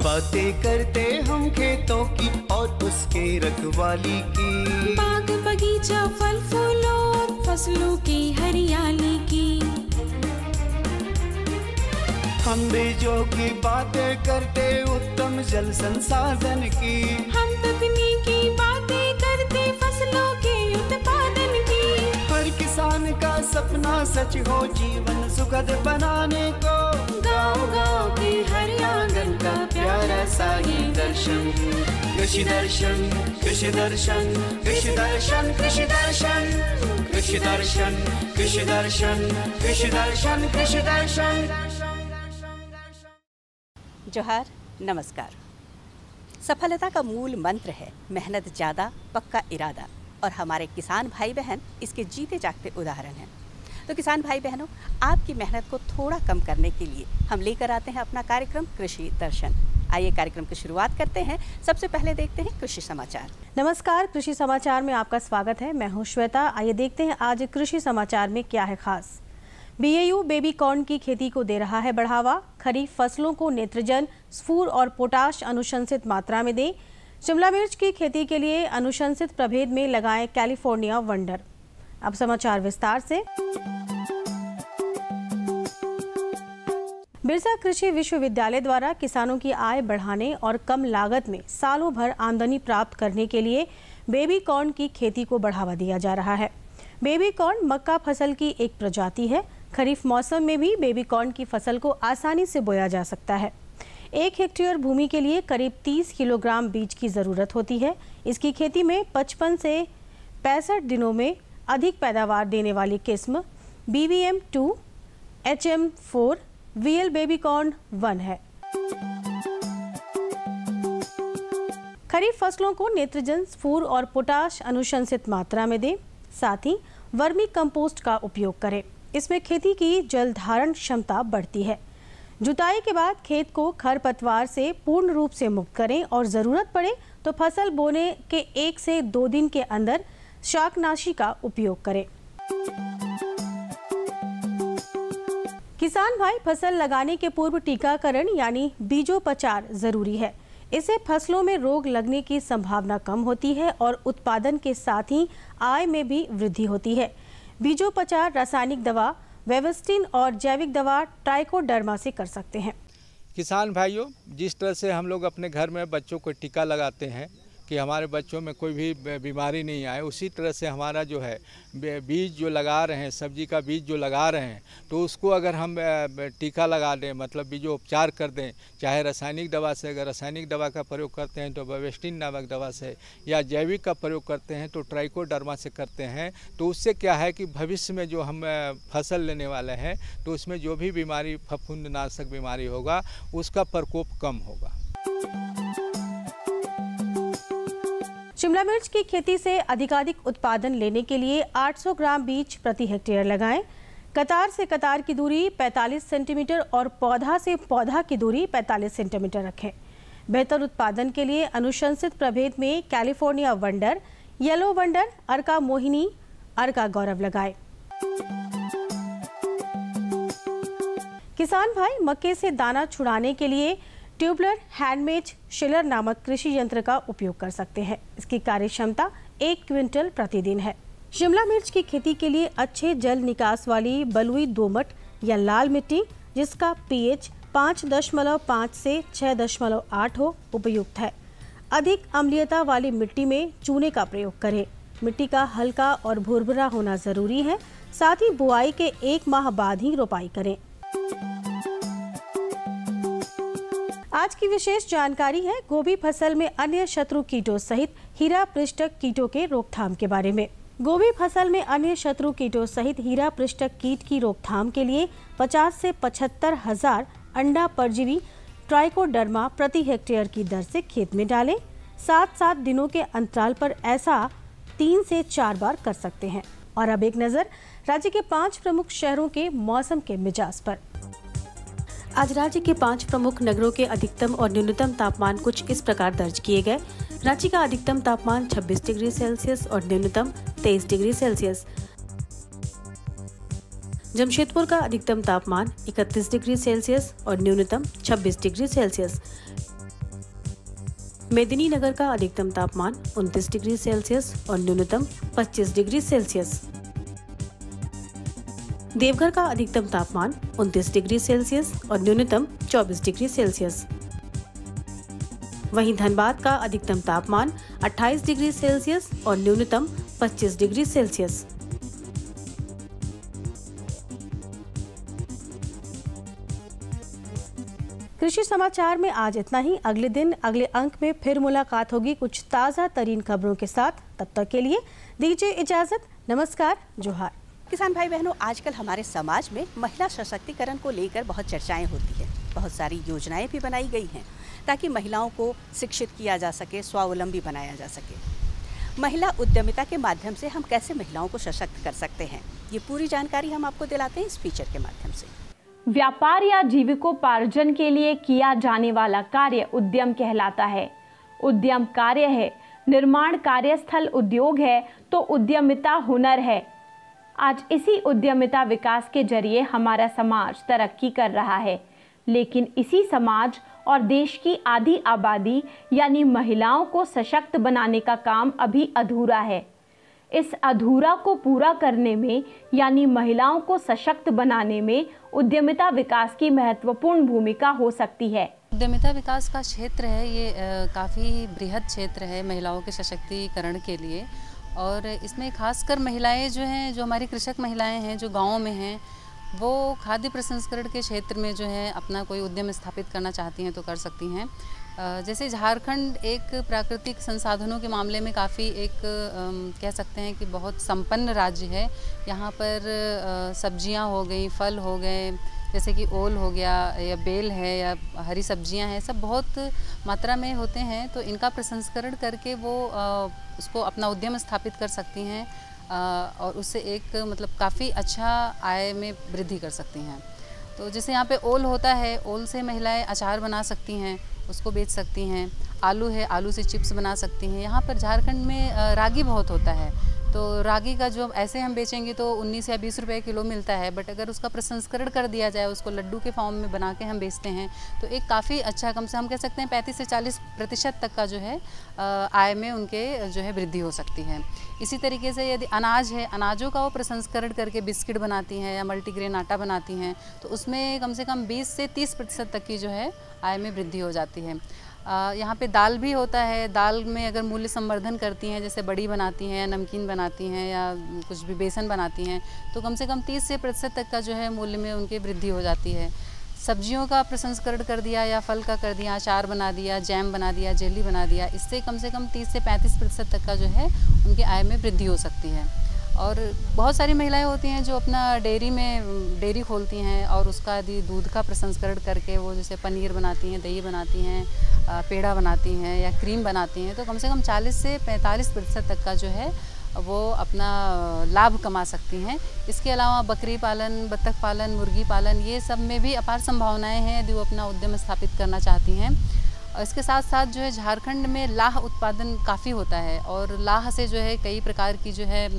बातें करते हम खेतों की और उसके रखवाली की, बाग बगीचा फल फूलों और फसलों की हरियाली की। हम बीजों की बातें करते उत्तम जल संसाधन की, हम तकनीकी बातें करते फसलों के उत्पादन की। हर किसान का सपना सच हो जीवन सुखद बनाने को, गाँव-गाँव के हर आंगन का प्यारा सा ये दर्शन। कृषि दर्शन, कृषि दर्शन, कृषि दर्शन, कृषि दर्शन, कृषि दर्शन, कृषि दर्शन, कृषि दर्शन, कृषि दर्शन। जोहार, नमस्कार। सफलता का मूल मंत्र है मेहनत ज़्यादा, पक्का इरादा, और हमारे किसान भाई बहन इसके जीते जागते उदाहरण हैं। तो किसान भाई बहनों, आपकी मेहनत को थोड़ा कम करने के लिए हम लेकर आते हैं अपना कार्यक्रम कृषि दर्शन। आइए कार्यक्रम की शुरुआत करते हैं। सबसे पहले देखते हैं कृषि समाचार। नमस्कार, कृषि समाचार में आपका स्वागत है। मैं हूं श्वेता। आइए देखते हैं आज कृषि समाचार में क्या है खास। बीएयू बेबी कॉर्न की खेती को दे रहा है बढ़ावा। खरीफ फसलों को नेत्रजन, स्फूर और पोटाश अनुशंसित मात्रा में दें। शिमला मिर्च की खेती के लिए अनुशंसित प्रभेद में लगाएं कैलिफोर्निया वंडर। अब समाचार विस्तार से। बिरसा कृषि विश्वविद्यालय द्वारा किसानों की आय बढ़ाने और कम लागत में सालों भर आमदनी प्राप्त करने के लिए बेबी कॉर्न की खेती को बढ़ावा दिया जा रहा है। बेबी कॉर्न मक्का फसल की एक प्रजाति है। खरीफ मौसम में भी बेबी कॉर्न की फसल को आसानी से बोया जा सकता है। 1 हेक्टेयर भूमि के लिए करीब 30 किलोग्राम बीज की ज़रूरत होती है। इसकी खेती में 55 से 65 दिनों में अधिक पैदावार देने वाली किस्म BBM2, HM4, VL baby corn 1 है। खरीफ फसलों को नेत्रजन, स्फूर और पोटाश अनुशंसित मात्रा में दें। साथ ही वर्मी कंपोस्ट का उपयोग करें। इसमें खेती की जल धारण क्षमता बढ़ती है। जुताई के बाद खेत को खरपतवार से पूर्ण रूप से मुक्त करें और ज़रूरत पड़े तो फसल बोने के 1 से 2 दिन के अंदर शाकनाशी का उपयोग करें। किसान भाई, फसल लगाने के पूर्व टीकाकरण यानी बीजोपचार जरूरी है। इससे फसलों में रोग लगने की संभावना कम होती है और उत्पादन के साथ ही आय में भी वृद्धि होती है। बीजोपचार रासायनिक दवा वेवस्टिन और जैविक दवा ट्राइकोडर्मा से कर सकते हैं। किसान भाइयों, जिस तरह से हम लोग अपने घर में बच्चों को टीका लगाते हैं कि हमारे बच्चों में कोई भी बीमारी नहीं आए, उसी तरह से हमारा जो है बीज जो लगा रहे हैं, सब्जी का बीज जो लगा रहे हैं, तो उसको अगर हम टीका लगा दें, मतलब बीजोपचार कर दें, चाहे रासायनिक दवा से, अगर रासायनिक दवा का प्रयोग करते हैं तो वेवस्टिन नामक दवा से, या जैविक का प्रयोग करते हैं तो ट्राइकोडर्मा से करते हैं, तो उससे क्या है कि भविष्य में जो हम फसल लेने वाले हैं तो उसमें जो भी बीमारी, फफूंदनाशक बीमारी होगा, उसका प्रकोप कम होगा। शिमला मिर्च की खेती से अधिकाधिक उत्पादन लेने के लिए 800 ग्राम बीज प्रति हेक्टेयर लगाएं। कतार से कतार की दूरी 45 सेंटीमीटर और पौधा से पौधा की दूरी 45 सेंटीमीटर रखें। बेहतर उत्पादन के लिए अनुशंसित प्रभेद में कैलिफोर्निया वंडर, येलो वंडर, अर्का मोहिनी, अर्का गौरव लगाएं। किसान भाई, मक्के से दाना छुड़ाने के लिए ट्यूबलर हैंडमेड शिलर नामक कृषि यंत्र का उपयोग कर सकते हैं। इसकी कार्यक्षमता 1 क्विंटल प्रतिदिन है। शिमला मिर्च की खेती के लिए अच्छे जल निकास वाली बलुई दोमट या लाल मिट्टी, जिसका pH 5.5 से 6.8 हो, उपयुक्त है। अधिक अम्लीयता वाली मिट्टी में चूने का प्रयोग करें। मिट्टी का हल्का और भुरभुरा होना जरूरी है। साथ ही बुआई के 1 माह बाद ही रोपाई करें। आज की विशेष जानकारी है गोभी फसल में अन्य शत्रु कीटों सहित हीरा पृष्ठक कीटों के रोकथाम के बारे में। गोभी फसल में अन्य शत्रु कीटों सहित हीरा पृष्ठक कीट की रोकथाम के लिए 50 से 75 हजार अंडा परजीवी ट्राइकोडर्मा प्रति हेक्टेयर की दर से खेत में डालें। 7-7 दिनों के अंतराल पर ऐसा 3 से 4 बार कर सकते हैं। और अब एक नजर राज्य के 5 प्रमुख शहरों के मौसम के मिजाज पर। आज राज्य के 5 प्रमुख नगरों के अधिकतम और न्यूनतम तापमान कुछ इस प्रकार दर्ज किए गए। रांची का अधिकतम तापमान 26 डिग्री सेल्सियस और न्यूनतम 23 डिग्री सेल्सियस। जमशेदपुर का अधिकतम तापमान 31 डिग्री सेल्सियस और न्यूनतम 26 डिग्री सेल्सियस। मेदिनीनगर का अधिकतम तापमान 29 डिग्री सेल्सियस और न्यूनतम 25 डिग्री सेल्सियस। देवघर का अधिकतम तापमान 29 डिग्री सेल्सियस और न्यूनतम 24 डिग्री सेल्सियस। वहीं धनबाद का अधिकतम तापमान 28 डिग्री सेल्सियस और न्यूनतम 25 डिग्री सेल्सियस। कृषि समाचार में आज इतना ही। अगले दिन अगले अंक में फिर मुलाकात होगी कुछ ताज़ा तरीन खबरों के साथ। तब तक के लिए दीजिए इजाज़त। नमस्कार, जोहार। किसान भाई बहनों, आजकल हमारे समाज में महिला सशक्तिकरण को लेकर बहुत चर्चाएं होती है। बहुत सारी योजनाएं भी बनाई गई हैं ताकि महिलाओं को शिक्षित किया जा सके, स्वावलंबी बनाया जा सके। महिला उद्यमिता के माध्यम से हम कैसे महिलाओं को सशक्त कर सकते हैं, ये पूरी जानकारी हम आपको दिलाते हैं इस फीचर के माध्यम से। व्यापार या जीविकोपार्जन के लिए किया जाने वाला कार्य उद्यम कहलाता है। उद्यम कार्य है, निर्माण कार्यस्थल उद्योग है, तो उद्यमिता हुनर है। आज इसी उद्यमिता विकास के जरिए हमारा समाज तरक्की कर रहा है, लेकिन इसी समाज और देश की आधी आबादी यानी महिलाओं को सशक्त बनाने का काम अभी अधूरा है। इस अधूरा को पूरा करने में यानी महिलाओं को सशक्त बनाने में उद्यमिता विकास की महत्वपूर्ण भूमिका हो सकती है। उद्यमिता विकास का क्षेत्र है ये काफ़ी बृहद क्षेत्र है महिलाओं के सशक्तिकरण के लिए, और इसमें खासकर महिलाएं जो हैं, जो हमारी कृषक महिलाएं हैं जो गाँव में हैं, वो खाद्य प्रसंस्करण के क्षेत्र में जो है अपना कोई उद्यम स्थापित करना चाहती हैं तो कर सकती हैं। जैसे झारखंड एक प्राकृतिक संसाधनों के मामले में काफ़ी एक कह सकते हैं कि बहुत संपन्न राज्य है। यहाँ पर सब्जियाँ हो गई, फल हो गए, जैसे कि ओल हो गया या बेल है या हरी सब्जियाँ हैं, सब बहुत मात्रा में होते हैं। तो इनका प्रसंस्करण करके वो उसको अपना उद्यम स्थापित कर सकती हैं और उससे एक मतलब काफ़ी अच्छा आय में वृद्धि कर सकती हैं। तो जैसे यहाँ पे ओल होता है, ओल से महिलाएं अचार बना सकती हैं, उसको बेच सकती हैं। आलू है, आलू से चिप्स बना सकती हैं। यहाँ पर झारखंड में रागी बहुत होता है, तो रागी का जो ऐसे हम बेचेंगे तो 19 या 20 रुपए किलो मिलता है, बट अगर उसका प्रसंस्करण कर दिया जाए, उसको लड्डू के फॉर्म में बना के हम बेचते हैं तो एक काफ़ी अच्छा, कम से हम कह सकते हैं 35 से 40% तक का जो है आय में उनके जो है वृद्धि हो सकती है। इसी तरीके से यदि अनाज है, अनाजों का वो प्रसंस्करण करके बिस्किट बनाती हैं या मल्टीग्रेन आटा बनाती हैं, तो उसमें कम से कम 20 से 30% तक की जो है आय में वृद्धि हो जाती है। यहाँ पे दाल भी होता है। दाल में अगर मूल्य संवर्धन करती हैं, जैसे बड़ी बनाती हैं या नमकीन बनाती हैं या कुछ भी बेसन बनाती हैं, तो कम से कम 30% तक का जो है मूल्य में उनकी वृद्धि हो जाती है। सब्जियों का प्रसंस्करण कर दिया या फल का कर दिया, अचार बना दिया, जैम बना दिया, जेली बना दिया, इससे कम से कम 30 से 35% तक का जो है उनकी आय में वृद्धि हो सकती है। और बहुत सारी महिलाएं होती हैं जो अपना डेयरी खोलती हैं और उसका यदि दूध का प्रसंस्करण करके वो जैसे पनीर बनाती हैं, दही बनाती हैं, पेड़ा बनाती हैं या क्रीम बनाती हैं, तो कम से कम 40 से 45% तक का जो है वो अपना लाभ कमा सकती हैं। इसके अलावा बकरी पालन, बत्तख पालन, मुर्गी पालन, ये सब में भी अपार संभावनाएं हैं यदि वो अपना उद्यम स्थापित करना चाहती हैं। और इसके साथ साथ जो है झारखंड में लाह उत्पादन काफ़ी होता है और लाह से जो है कई प्रकार की जो है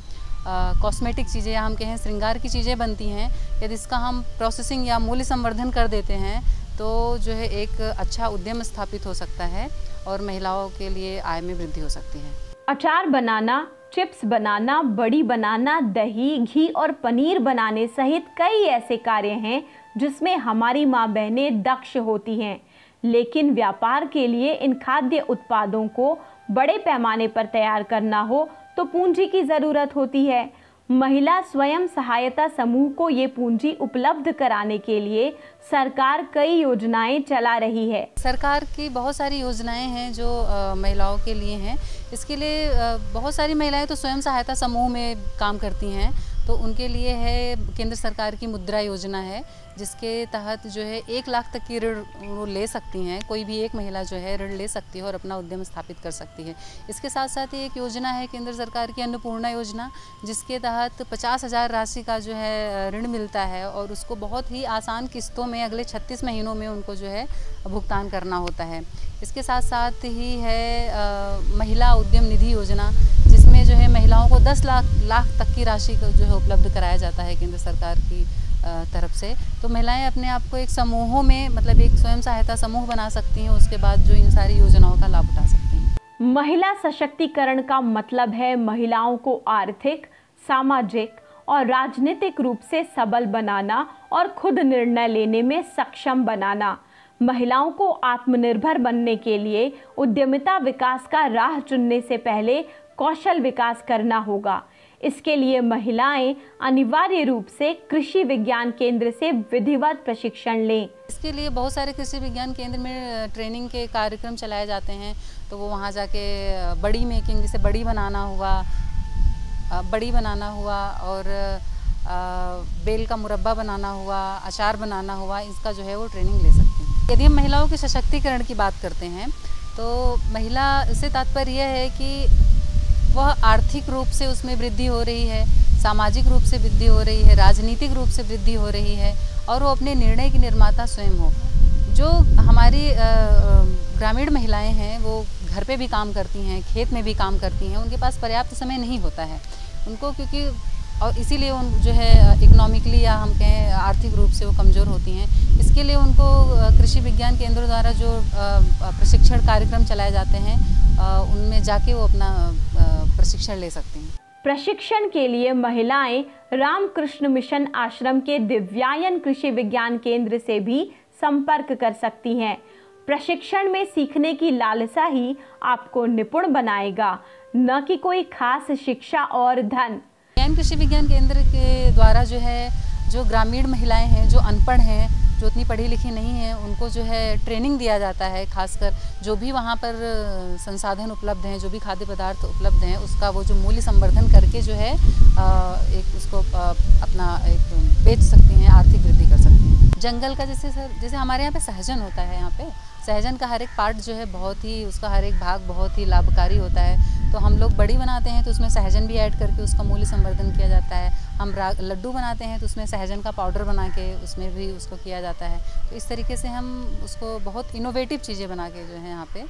कॉस्मेटिक चीज़ें या हम कहें श्रृंगार की चीज़ें बनती हैं। यदि इसका हम प्रोसेसिंग या मूल्य संवर्धन कर देते हैं तो जो है एक अच्छा उद्यम स्थापित हो सकता है और महिलाओं के लिए आय में वृद्धि हो सकती है। अचार बनाना, चिप्स बनाना, बड़ी बनाना, दही, घी और पनीर बनाने सहित कई ऐसे कार्य हैं जिसमें हमारी माँ बहनें दक्ष होती हैं, लेकिन व्यापार के लिए इन खाद्य उत्पादों को बड़े पैमाने पर तैयार करना हो तो पूंजी की ज़रूरत होती है। महिला स्वयं सहायता समूह को ये पूंजी उपलब्ध कराने के लिए सरकार कई योजनाएं चला रही है। सरकार की बहुत सारी योजनाएं हैं जो महिलाओं के लिए हैं। इसके लिए बहुत सारी महिलाएं तो स्वयं सहायता समूह में काम करती हैं, तो उनके लिए है केंद्र सरकार की मुद्रा योजना है, जिसके तहत जो है 1 लाख तक की ऋण वो ले सकती हैं। कोई भी एक महिला जो है ऋण ले सकती है और अपना उद्यम स्थापित कर सकती है। इसके साथ साथ ही एक योजना है केंद्र सरकार की अन्नपूर्णा योजना, जिसके तहत 50,000 राशि का जो है ऋण मिलता है और उसको बहुत ही आसान किस्तों में अगले 36 महीनों में उनको जो है भुगतान करना होता है। इसके साथ साथ ही है महिला उद्यम निधि योजना, जिसमें जो है महिलाओं को 10 लाख तक की राशि जो है उपलब्ध कराया जाता है केंद्र सरकार की तरफ से। तो महिलाएं अपने आप को एक समूहों में, मतलब एक स्वयं सहायता समूह बना सकती हैं, उसके बाद जो इन सारी योजनाओं का लाभ उठा सकती हैं। महिला सशक्तिकरण का मतलब है महिलाओं को आर्थिक, सामाजिक और राजनीतिक रूप से सबल बनाना और खुद निर्णय लेने में सक्षम बनाना। महिलाओं को आत्मनिर्भर बनने के लिए उद्यमिता विकास का राह चुनने से पहले कौशल विकास करना होगा। इसके लिए महिलाएं अनिवार्य रूप से कृषि विज्ञान केंद्र से विधिवत प्रशिक्षण लें। इसके लिए बहुत सारे कृषि विज्ञान केंद्र में ट्रेनिंग के कार्यक्रम चलाए जाते हैं। तो वो वहाँ जाके बड़ी मेकिंग, जैसे बड़ी बनाना हुआ और बेल का मुरब्बा बनाना हुआ, अचार बनाना हुआ, इसका जो है वो ट्रेनिंग ले सकती हैं। यदि हम महिलाओं के सशक्तिकरण की बात करते हैं तो महिला से तात्पर्य यह है कि वह आर्थिक रूप से उसमें वृद्धि हो रही है, सामाजिक रूप से वृद्धि हो रही है, राजनीतिक रूप से वृद्धि हो रही है और वो अपने निर्णय की निर्माता स्वयं हो। जो हमारी ग्रामीण महिलाएं हैं वो घर पे भी काम करती हैं, खेत में भी काम करती हैं, उनके पास पर्याप्त समय नहीं होता है उनको, क्योंकि और इसीलिए उन जो है इकोनॉमिकली या हम कहें आर्थिक रूप से वो कमज़ोर होती हैं। इसके लिए उनको कृषि विज्ञान केंद्रों द्वारा जो प्रशिक्षण कार्यक्रम चलाए जाते हैं उनमें जाके वो अपना प्रशिक्षण ले सकती हैं। प्रशिक्षण के लिए महिलाएं रामकृष्ण मिशन आश्रम के दिव्यायन कृषि विज्ञान केंद्र से भी संपर्क कर सकती हैं। प्रशिक्षण में सीखने की लालसा ही आपको निपुण बनाएगा, न कि कोई खास शिक्षा और धन। कृषि विज्ञान केंद्र के द्वारा जो है, जो ग्रामीण महिलाएं हैं, जो अनपढ़ हैं, जो उतनी पढ़ी लिखी नहीं हैं, उनको जो है ट्रेनिंग दिया जाता है। खासकर जो भी वहाँ पर संसाधन उपलब्ध हैं, जो भी खाद्य पदार्थ उपलब्ध हैं, उसका वो जो मूल्य संवर्धन करके जो है एक उसको अपना एक बेच सकती हैं, आर्थिक वृद्धि कर सकती हैं। जंगल का जैसे हमारे यहाँ पे सहजन होता है, यहाँ पे सहजन का हर एक पार्ट जो है बहुत ही, उसका हर एक भाग बहुत ही लाभकारी होता है। तो हम लोग बड़ी बनाते हैं तो उसमें सहजन भी ऐड करके उसका मूल्य संवर्धन किया जाता है। हम लड्डू बनाते हैं तो उसमें सहजन का पाउडर बना के उसमें भी उसको किया जाता है। तो इस तरीके से हम उसको बहुत इनोवेटिव चीज़ें बना के जो है यहाँ पे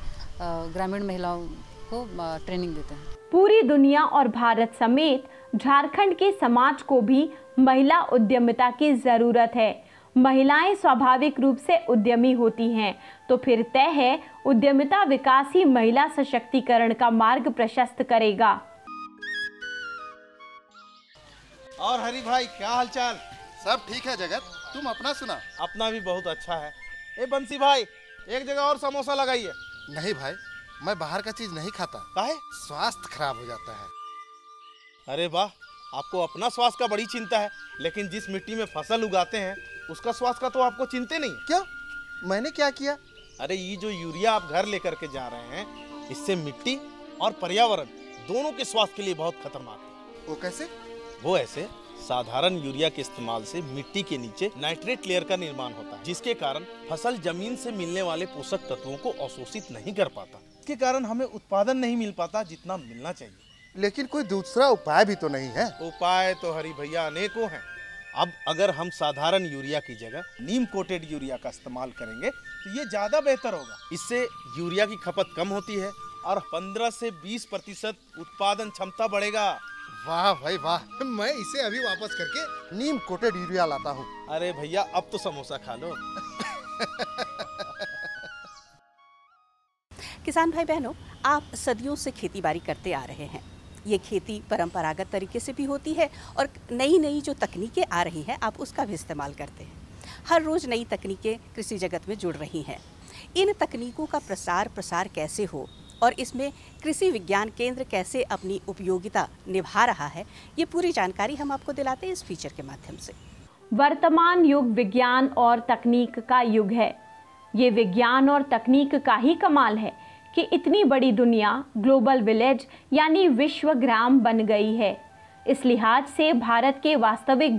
ग्रामीण महिलाओं को ट्रेनिंग देते हैं। पूरी दुनिया और भारत समेत झारखंड के समाज को भी महिला उद्यमिता की ज़रूरत है। महिलाएं स्वाभाविक रूप से उद्यमी होती हैं, तो फिर तय है उद्यमिता विकास ही महिला सशक्तिकरण का मार्ग प्रशस्त करेगा। और हरी भाई, क्या हालचाल? सब ठीक है जगत, तुम अपना सुना? अपना भी बहुत अच्छा है। ए बंसी भाई, एक जगह और समोसा लगाइए। नहीं भाई, मैं बाहर का चीज नहीं खाता। काहे? स्वास्थ्य खराब हो जाता है। अरे वाह, आपको अपना स्वास्थ्य का बड़ी चिंता है, लेकिन जिस मिट्टी में फसल उगाते हैं उसका स्वास्थ्य का तो आपको चिंता नहीं। क्यों? मैंने क्या किया? अरे ये जो यूरिया आप घर लेकर के जा रहे हैं, इससे मिट्टी और पर्यावरण दोनों के स्वास्थ्य के लिए बहुत खतरनाक है। वो कैसे? वो ऐसे, साधारण यूरिया के इस्तेमाल से मिट्टी के नीचे नाइट्रेट लेयर का निर्माण होता है, जिसके कारण फसल जमीन से मिलने वाले पोषक तत्वों को अवशोषित नहीं कर पाता। इसके कारण हमें उत्पादन नहीं मिल पाता जितना मिलना चाहिए। लेकिन कोई दूसरा उपाय भी तो नहीं है? उपाय तो हरी भैया अनेकों हैं। अब अगर हम साधारण यूरिया की जगह नीम कोटेड यूरिया का इस्तेमाल करेंगे तो ये ज़्यादा बेहतर होगा। इससे यूरिया की खपत कम होती है और 15 से 20% उत्पादन क्षमता बढ़ेगा। वाह भाई वाह, मैं इसे अभी वापस करके नीम कोटेड यूरिया लाता हूँ। अरे भैया, अब तो समोसा खा लो। किसान भाई बहनों, आप सदियों से खेतीबाड़ी करते आ रहे हैं। ये खेती परंपरागत तरीके से भी होती है और नई नई जो तकनीकें आ रही हैं आप उसका भी इस्तेमाल करते हैं। हर रोज़ नई तकनीकें कृषि जगत में जुड़ रही हैं। इन तकनीकों का प्रसार कैसे हो और इसमें कृषि विज्ञान केंद्र कैसे अपनी उपयोगिता निभा रहा है, ये पूरी जानकारी हम आपको दिलाते हैं इस फीचर के माध्यम से। वर्तमान युग विज्ञान और तकनीक का युग है। ये विज्ञान और तकनीक का ही कमाल है कि इतनी बड़ी दुनिया ग्लोबल विलेज यानी विश्व ग्राम बन गई है। इस लिहाज से भारत के वास्तविक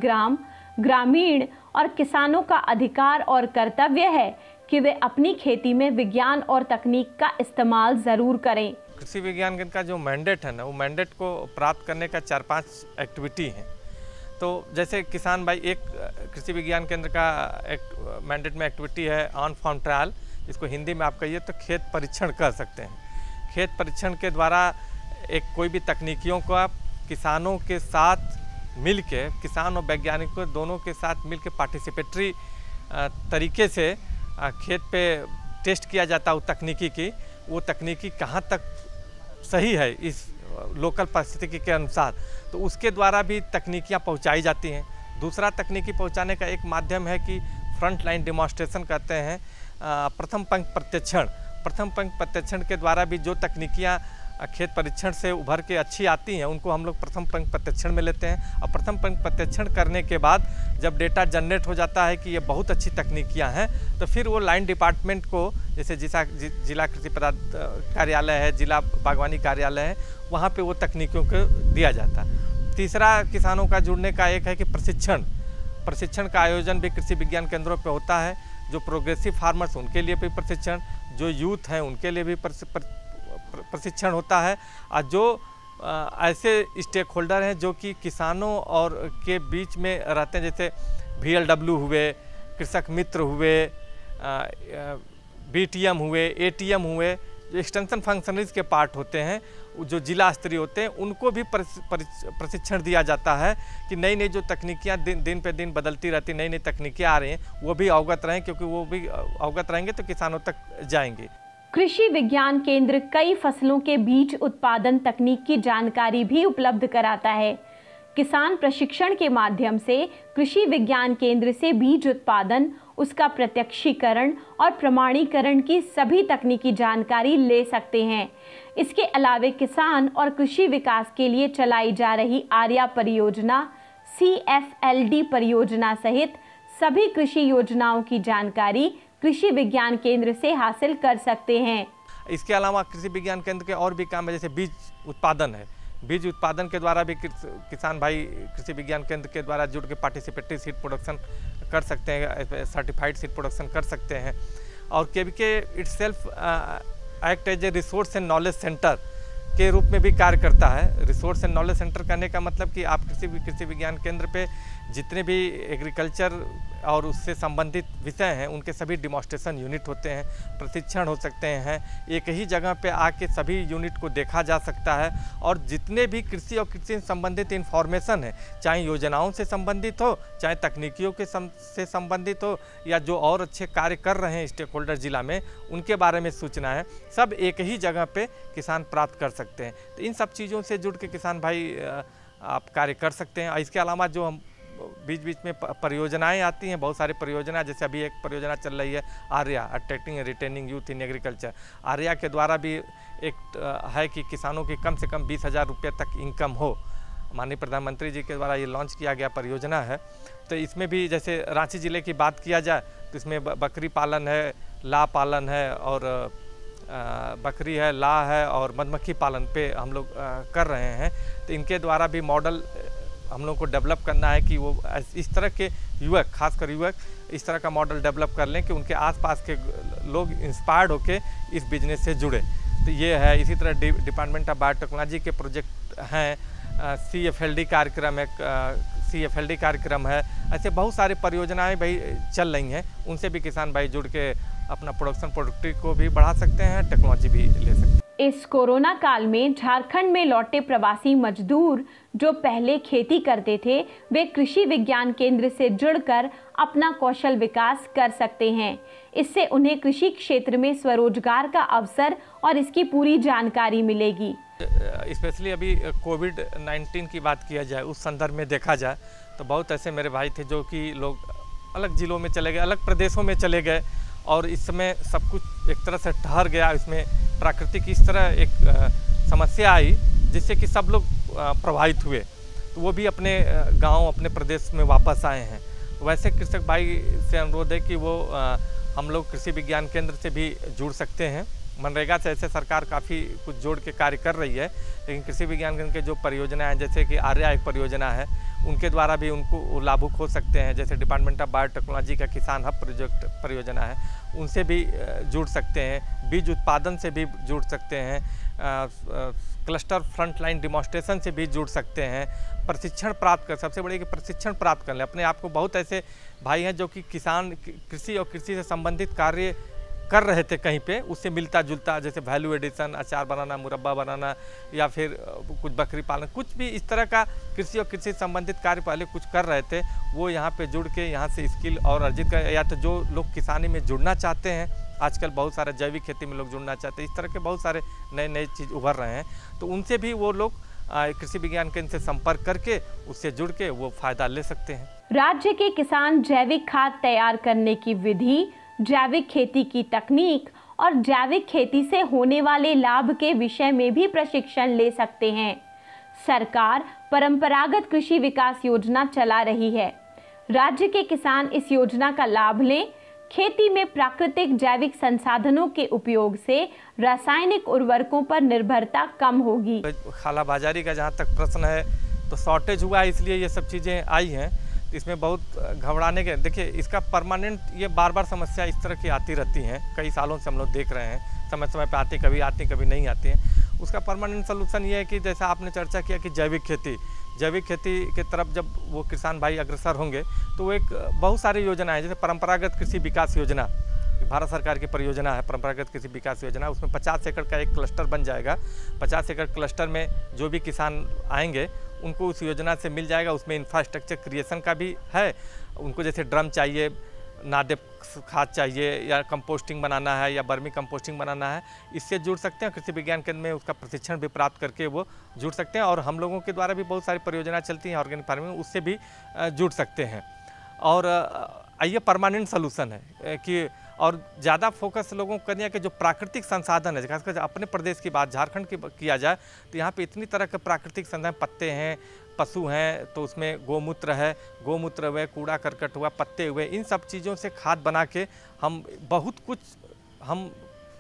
ग्रामीण और किसानों का अधिकार और कर्तव्य है कि वे अपनी खेती में विज्ञान और तकनीक का इस्तेमाल ज़रूर करें। कृषि विज्ञान केंद्र का जो मैंडेट है ना, वो मैंडेट को प्राप्त करने का 4-5 एक्टिविटी हैं। तो जैसे किसान भाई, एक कृषि विज्ञान केंद्र का एक मैंडेट में एक्टिविटी है ऑन फार्म ट्रायल, इसको हिंदी में आप कहिए तो खेत परीक्षण कर सकते हैं। खेत परीक्षण के द्वारा एक कोई भी तकनीकियों को आप किसानों के साथ मिल के किसान और वैज्ञानिकों दोनों के साथ मिल के पार्टिसिपेटरी तरीके से खेत पे टेस्ट किया जाता है वो तकनीकी कहाँ तक सही है इस लोकल परिस्थिति के अनुसार, तो उसके द्वारा भी तकनीकियाँ पहुँचाई जाती हैं। दूसरा तकनीकी पहुँचाने का एक माध्यम है कि फ्रंट लाइन डेमोन्स्ट्रेशन कहते हैं, प्रथम पंक्ति प्रत्यक्षण के द्वारा भी जो तकनीकियाँ खेत परीक्षण से उभर के अच्छी आती हैं उनको हम लोग प्रथम पंक्ति प्रत्यक्षण में लेते हैं। और प्रथम पंक्ति प्रत्यक्षण करने के बाद जब डेटा जनरेट हो जाता है कि ये बहुत अच्छी तकनीकियां हैं, तो फिर वो लाइन डिपार्टमेंट को, जैसे जिला कृषि पदार्थ कार्यालय है, जिला बागवानी कार्यालय है, वहाँ पे वो तकनीकों को दिया जाता है। तीसरा किसानों का जुड़ने का एक है कि प्रशिक्षण का आयोजन भी कृषि विज्ञान केंद्रों पर होता है। जो प्रोग्रेसिव फार्मर्स उनके लिए भी प्रशिक्षण, जो यूथ हैं उनके लिए भी प्रशिक्षण होता है, और जो ऐसे स्टेक होल्डर हैं जो कि किसानों और के बीच में रहते हैं, जैसे VLW हुए, कृषक मित्र हुए, BTM हुए, ATM हुए, जो एक्सटेंशन फंक्शनरीज के पार्ट होते हैं, जो जिला स्तरीय होते हैं, उनको भी प्रशिक्षण दिया जाता है कि नई नई जो तकनीकियाँ दिन पे दिन बदलती रहती, नई नई तकनीकियाँ आ रही हैं, वो भी अवगत रहें, क्योंकि वो भी अवगत रहेंगे तो किसानों तक जाएंगे। कृषि विज्ञान केंद्र कई फसलों के बीज उत्पादन तकनीक की जानकारी भी उपलब्ध कराता है। किसान प्रशिक्षण के माध्यम से कृषि विज्ञान केंद्र से बीज उत्पादन, उसका प्रत्यक्षीकरण और प्रमाणीकरण की सभी तकनीकी जानकारी ले सकते हैं। इसके अलावा किसान और कृषि विकास के लिए चलाई जा रही आर्या परियोजना, CFLD परियोजना सहित सभी कृषि योजनाओं की जानकारी कृषि विज्ञान केंद्र से हासिल कर सकते हैं। इसके अलावा कृषि विज्ञान केंद्र के और भी काम है, जैसे बीज उत्पादन है। बीज उत्पादन के द्वारा भी किसान भाई कृषि विज्ञान केंद्र के द्वारा जुड़ के पार्टिसिपेटरी सीड प्रोडक्शन कर सकते हैं, सर्टिफाइड सीड प्रोडक्शन कर सकते हैं। और KVK itself act as a resource and knowledge centre के रूप में भी कार्य करता है। रिसोर्स एंड नॉलेज सेंटर करने का मतलब कि आप कृषि विज्ञान केंद्र पे जितने भी एग्रीकल्चर और उससे संबंधित विषय हैं उनके सभी डिमॉन्स्ट्रेशन यूनिट होते हैं, प्रशिक्षण हो सकते हैं। एक ही जगह पे आके सभी यूनिट को देखा जा सकता है, और जितने भी कृषि और कृषि से संबंधित इन्फॉर्मेशन है, चाहे योजनाओं से संबंधित हो, चाहे तकनीकियों के से संबंधित हो, या जो और अच्छे कार्य कर रहे हैं स्टेक होल्डर जिला में, उनके बारे में सूचना है, सब एक ही जगह पे किसान प्राप्त कर सकते हैं। तो इन सब चीज़ों से जुड़ के किसान भाई आप कार्य कर सकते हैं। और इसके अलावा जो हम बीच बीच में परियोजनाएं आती हैं, बहुत सारी परियोजना, जैसे अभी एक परियोजना चल रही है Arya, attracting and retaining youth in agriculture. Arya के द्वारा भी एक है कि किसानों की कम से कम 20,000 रुपये तक इनकम हो। माननीय प्रधानमंत्री जी के द्वारा ये लॉन्च किया गया परियोजना है। तो इसमें भी जैसे रांची ज़िले की बात किया जाए तो इसमें बकरी पालन है, ला पालन है, और बकरी है, ला है, और मधुमक्खी पालन पे हम लोग कर रहे हैं। तो इनके द्वारा भी मॉडल हम लोग को डेवलप करना है कि वो इस तरह के युवक, खासकर युवक, इस तरह का मॉडल डेवलप कर लें कि उनके आसपास के लोग इंस्पायर्ड होके इस बिजनेस से जुड़े। तो ये है। इसी तरह डिपार्टमेंट ऑफ बायोटेक्नोलॉजी के प्रोजेक्ट हैं, CFLD कार्यक्रम है। ऐसे बहुत सारे परियोजनाएं भाई चल रही हैं, उनसे भी किसान भाई जुड़ के अपना प्रोडक्टिविटी को भी बढ़ा सकते हैं, टेक्नोलॉजी भी ले सकते हैं। इस कोरोना काल में झारखंड में लौटे प्रवासी मजदूर जो पहले खेती करते थे, वे कृषि विज्ञान केंद्र से जुड़कर अपना कौशल विकास कर सकते हैं। इससे उन्हें कृषि क्षेत्र में स्वरोजगार का अवसर और इसकी पूरी जानकारी मिलेगी। स्पेशली अभी कोविड-19 की बात किया जाए, उस संदर्भ में देखा जाए तो बहुत ऐसे मेरे भाई थे जो कि लोग अलग जिलों में चले गए, अलग प्रदेशों में चले गए, और इस समय सब कुछ एक तरह से ठहर गया। इसमें प्राकृतिक इस तरह एक समस्या आई जिससे कि सब लोग प्रभावित हुए, तो वो भी अपने गांव, अपने प्रदेश में वापस आए हैं। वैसे कृषक भाई से अनुरोध है कि वो हम लोग कृषि विज्ञान केंद्र से भी जुड़ सकते हैं। मनरेगा से ऐसे सरकार काफ़ी कुछ जोड़ के कार्य कर रही है, लेकिन कृषि विज्ञान केंद्र के जो परियोजना है, जैसे कि आर्या एक परियोजना है, उनके द्वारा भी उनको लाभुक हो सकते हैं। जैसे डिपार्टमेंट ऑफ बायोटेक्नोलॉजी का किसान हब प्रोजेक्ट परियोजना है, उनसे भी जुड़ सकते हैं। बीज उत्पादन से भी जुड़ सकते हैं, क्लस्टर फ्रंट लाइन डिमॉन्स्ट्रेशन से भी जुड़ सकते हैं। प्रशिक्षण प्राप्त कर, सबसे बड़ी कि प्रशिक्षण प्राप्त कर लें। अपने आप को बहुत ऐसे भाई हैं जो कि किसान, कृषि और कृषि से संबंधित कार्य कर रहे थे कहीं पे, उससे मिलता जुलता, जैसे वैल्यू एडिशन, अचार बनाना, मुरब्बा बनाना, या फिर कुछ बकरी पालन, कुछ भी इस तरह का कृषि और कृषि संबंधित कार्य पहले कुछ कर रहे थे, वो यहाँ पे जुड़ के यहाँ से स्किल और अर्जित कर, या तो जो लोग किसानी में जुड़ना चाहते हैं, आजकल बहुत सारे जैविक खेती में लोग जुड़ना चाहते हैं, इस तरह के बहुत सारे नए नए चीज़ उभर रहे हैं, तो उनसे भी वो लोग कृषि विज्ञान केंद्र से संपर्क करके उससे जुड़ के वो फायदा ले सकते हैं। राज्य के किसान जैविक खाद तैयार करने की विधि, जैविक खेती की तकनीक और जैविक खेती से होने वाले लाभ के विषय में भी प्रशिक्षण ले सकते हैं। सरकार परंपरागत कृषि विकास योजना चला रही है। राज्य के किसान इस योजना का लाभ लें। खेती में प्राकृतिक जैविक संसाधनों के उपयोग से रासायनिक उर्वरकों पर निर्भरता कम होगी। खाला बाजारी का जहाँ तक प्रश्न है, तो शॉर्टेज हुआ है, इसलिए ये सब चीज़ें आई हैं। इसमें बहुत घबराने के, देखिए इसका परमानेंट ये बार बार समस्या इस तरह की आती रहती हैं, कई सालों से हम लोग देख रहे हैं, समय समय पे आती, कभी नहीं आती हैं। उसका परमानेंट सोल्यूशन ये है कि जैसा आपने चर्चा किया कि जैविक खेती के तरफ जब वो किसान भाई अग्रसर होंगे, तो वो एक बहुत सारी योजना है, जैसे परंपरागत कृषि विकास योजना, भारत सरकार की परियोजना है परंपरागत कृषि विकास योजना, उसमें 50 एकड़ का एक क्लस्टर बन जाएगा। 50 एकड़ क्लस्टर में जो भी किसान आएंगे उनको उस योजना से मिल जाएगा। उसमें इंफ्रास्ट्रक्चर क्रिएशन का भी है, उनको जैसे ड्रम चाहिए, नादेप खाद चाहिए, या कंपोस्टिंग बनाना है, या बर्मी कंपोस्टिंग बनाना है, इससे जुड़ सकते हैं। कृषि विज्ञान केंद्र में उसका प्रशिक्षण भी प्राप्त करके वो जुड़ सकते हैं, और हम लोगों के द्वारा भी बहुत सारी परियोजना चलती हैं ऑर्गेनिक फार्मिंग, उससे भी जुड़ सकते हैं। और ये परमानेंट सोल्यूशन है कि, और ज़्यादा फोकस लोगों को करनी है कि जो प्राकृतिक संसाधन है, खासकर अपने प्रदेश की बात, झारखंड की किया जाए, तो यहाँ पे इतनी तरह के प्राकृतिक संसाधन, पत्ते हैं, पशु हैं, तो उसमें गोमूत्र है, गोमूत्र हुए, कूड़ा करकट हुआ, पत्ते हुए, इन सब चीज़ों से खाद बना के हम बहुत कुछ, हम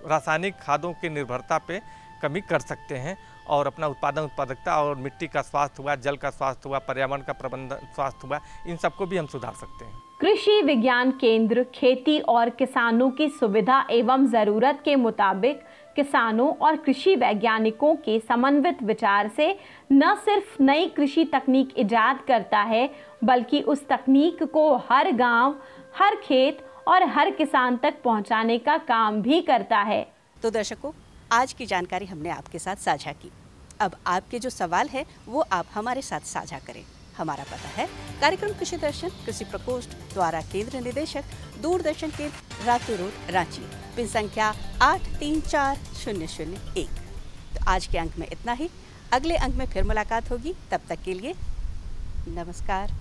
रासायनिक खादों की निर्भरता पे कमी कर सकते हैं, और अपना उत्पादकता और मिट्टी का स्वास्थ्य हुआ, जल का स्वास्थ्य हुआ, पर्यावरण का प्रबंधन स्वास्थ्य हुआ, इन सबको भी हम सुधार सकते हैं। कृषि विज्ञान केंद्र खेती और किसानों की सुविधा एवं ज़रूरत के मुताबिक किसानों और कृषि वैज्ञानिकों के समन्वित विचार से न सिर्फ नई कृषि तकनीक इजाद करता है, बल्कि उस तकनीक को हर गांव, हर खेत और हर किसान तक पहुंचाने का काम भी करता है। तो दर्शकों, आज की जानकारी हमने आपके साथ साझा की। अब आपके जो सवाल है वो आप हमारे साथ साझा करें। हमारा पता है कार्यक्रम कृषि दर्शन, कृषि प्रकोष्ठ द्वारा केंद्र निदेशक, दूरदर्शन केंद्र, रातू रोड, रांची, पिन संख्या 834001। तो आज के अंक में इतना ही। अगले अंक में फिर मुलाकात होगी। तब तक के लिए नमस्कार।